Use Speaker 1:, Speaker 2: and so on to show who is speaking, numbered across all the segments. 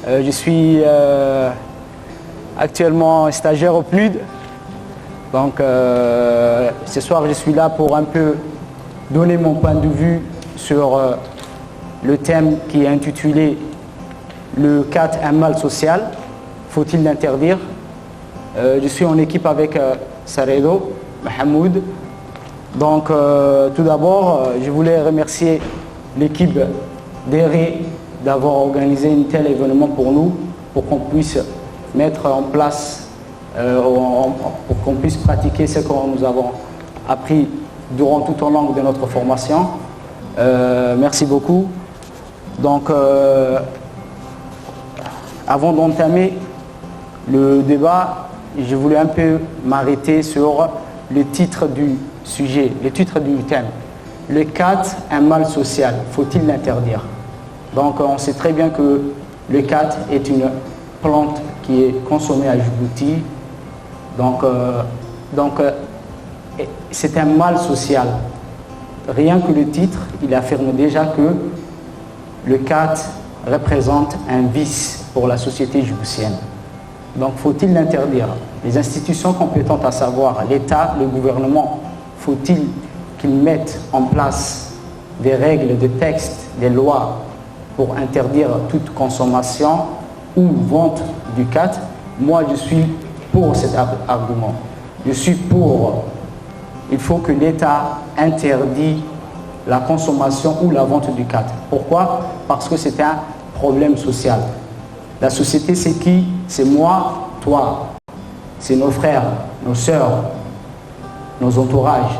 Speaker 1: Je suis actuellement stagiaire au PNUD. Donc ce soir, je suis là pour un peu donner mon point de vue sur le thème qui est intitulé « Le 4, un mal social, faut-il l'interdire ?» Je suis en équipe avec Saredo, Mahmoud. Donc tout d'abord, je voulais remercier l'équipe d'ERE d'avoir organisé un tel événement pour nous, pour qu'on puisse mettre en place, pour qu'on puisse pratiquer ce que nous avons appris durant tout au long de notre formation. Merci beaucoup. Donc, avant d'entamer le débat, je voulais un peu m'arrêter sur le titre du sujet, le titre du thème. Le 4, un mal social, faut-il l'interdire? Donc on sait très bien que le 4 est une plante qui est consommée à Djibouti. Donc c'est un mal social. Rien que le titre, il affirme déjà que le 4 représente un vice pour la société djiboutienne. Donc faut-il l'interdire? Les institutions compétentes, à savoir l'État, le gouvernement, faut-il qu'ils mettent en place des règles, des textes, des lois pour interdire toute consommation ou vente du 4? Moi, je suis pour cet argument. Je suis pour. Il faut que l'État interdise la consommation ou la vente du 4. Pourquoi? Parce que c'est un problème social. La société, c'est qui? C'est moi, toi. C'est nos frères, nos sœurs, nos entourages.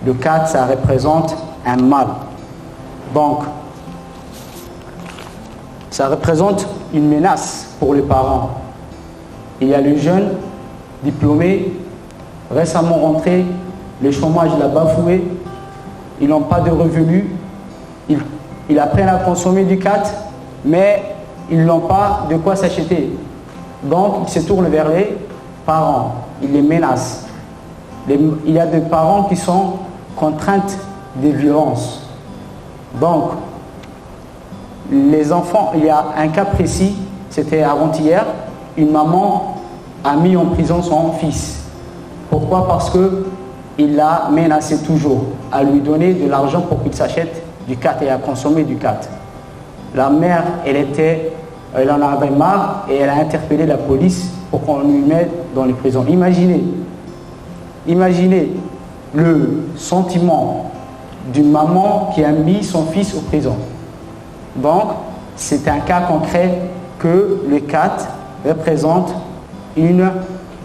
Speaker 1: Le 4, ça représente un mal. Donc, ça représente une menace pour les parents. Il y a le jeune diplômé, récemment rentré, le chômage l'a bafoué, ils n'ont pas de revenus, ils apprennent à consommer du 4, mais ils n'ont pas de quoi s'acheter. Donc, ils se tournent vers les parents, ils les menacent. Il y a des parents qui sont contraintes de violence. Donc, les enfants, il y a un cas précis, c'était avant-hier, une maman a mis en prison son fils. Pourquoi? Parce qu'il l'a menacé toujours à lui donner de l'argent pour qu'il s'achète du 4 et à consommer du 4. La mère, elle en avait marre et elle a interpellé la police pour qu'on lui mette dans les prisons. Imaginez le sentiment d'une maman qui a mis son fils en prison. Donc, c'est un cas concret que le 4 représente une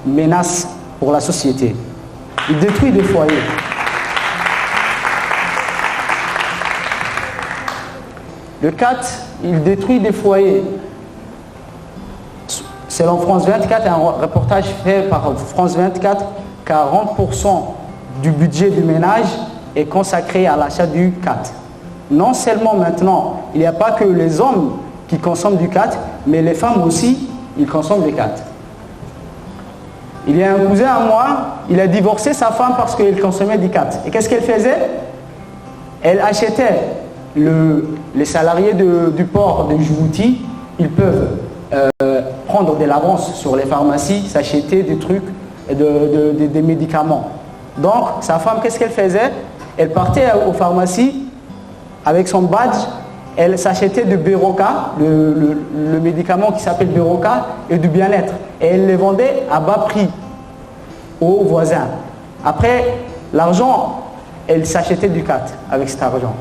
Speaker 1: menace pour la société. Il détruit des foyers. Le 4, il détruit des foyers. Selon France 24, un reportage fait par France 24, 40% du budget du ménage est consacré à l'achat du 4. Non seulement maintenant, il n'y a pas que les hommes qui consomment du 4, mais les femmes aussi, ils consomment du 4. Il y a un cousin à moi, il a divorcé sa femme parce qu'elle consommait du 4. Et qu'est-ce qu'elle faisait? Elle achetait, les salariés du port de Djibouti, ils peuvent prendre de l'avance sur les pharmacies, s'acheter des trucs, des médicaments. Donc, sa femme, qu'est-ce qu'elle faisait? Elle partait aux pharmacies avec son badge, elle s'achetait du Beroca, le médicament qui s'appelle Beroca, et du bien-être. Et elle les vendait à bas prix aux voisins. Après, l'argent, elle s'achetait du 4 avec cet argent.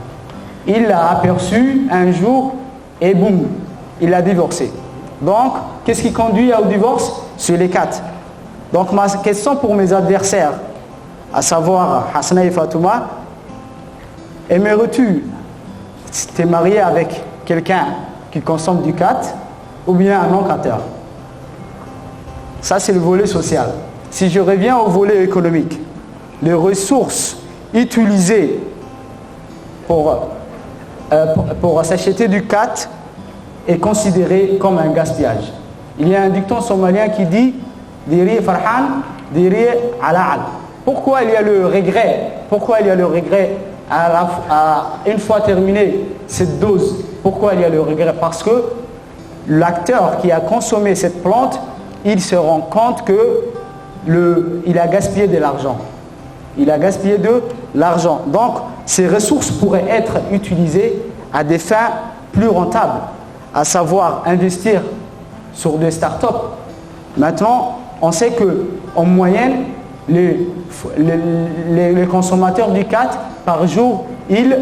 Speaker 1: Il l'a aperçu un jour et boum, il l'a divorcé. Donc, qu'est-ce qui conduit au divorce? C'est les 4. Donc, ma question pour mes adversaires, à savoir Hassana et Fatouma, aimerais-tu t'es marié avec quelqu'un qui consomme du 4 ou bien un locateur? Ça, c'est le volet social. Si je reviens au volet économique, les ressources utilisées pour s'acheter du 4 est considéré comme un gaspillage. Il y a un dicton somalien qui dit « Diri farhan, diri ala'al ». Pourquoi il y a le regret? Pourquoi il y a le regret une fois terminée cette dose? Pourquoi il y a le regret? Parce que l'acteur qui a consommé cette plante, il se rend compte qu'il a gaspillé de l'argent. Il a gaspillé de l'argent. Donc, ces ressources pourraient être utilisées à des fins plus rentables, à savoir investir sur des startups. Maintenant, on sait qu'en moyenne, les consommateurs du CAT, par jour, ils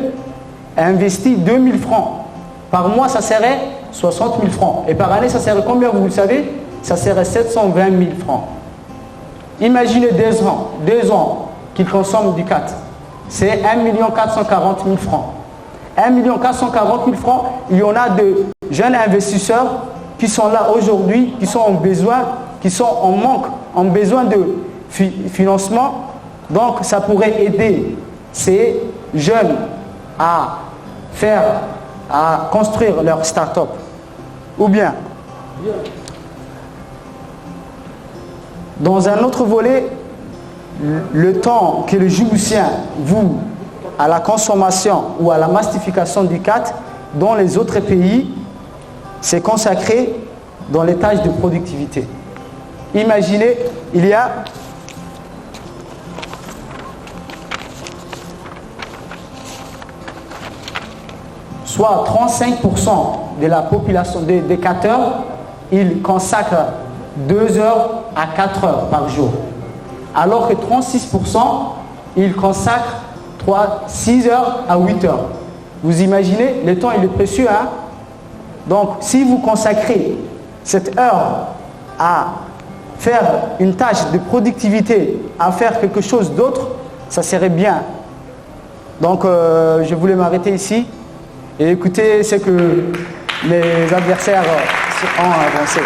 Speaker 1: investissent 2000 francs. Par mois, ça serait 60 000 francs. Et par année, ça serait combien, vous le savez? Ça serait 720 000 francs. Imaginez 2 ans qu'ils consomment du CAT. C'est 1 440 000 francs. 1 440 000 francs, il y en a de jeunes investisseurs qui sont là aujourd'hui, qui sont en besoin, qui sont en manque, en besoin de financement. Donc, ça pourrait aider ces jeunes à construire leur start-up. Ou bien, dans un autre volet, le temps que le Djiboutien voue à la consommation ou à la mastification du CAT dans les autres pays, c'est consacré dans les tâches de productivité. Imaginez, il y a soit 35% de la population des cateurs, ils consacrent 2 heures à 4 heures par jour. Alors que 36%, ils consacrent 6 heures à 8 heures. Vous imaginez, le temps il est précieux. Hein? Donc, si vous consacrez cette heure à faire une tâche de productivité, à faire quelque chose d'autre, ça serait bien. Donc, je voulais m'arrêter ici et écouter ce que mes adversaires ont avancé.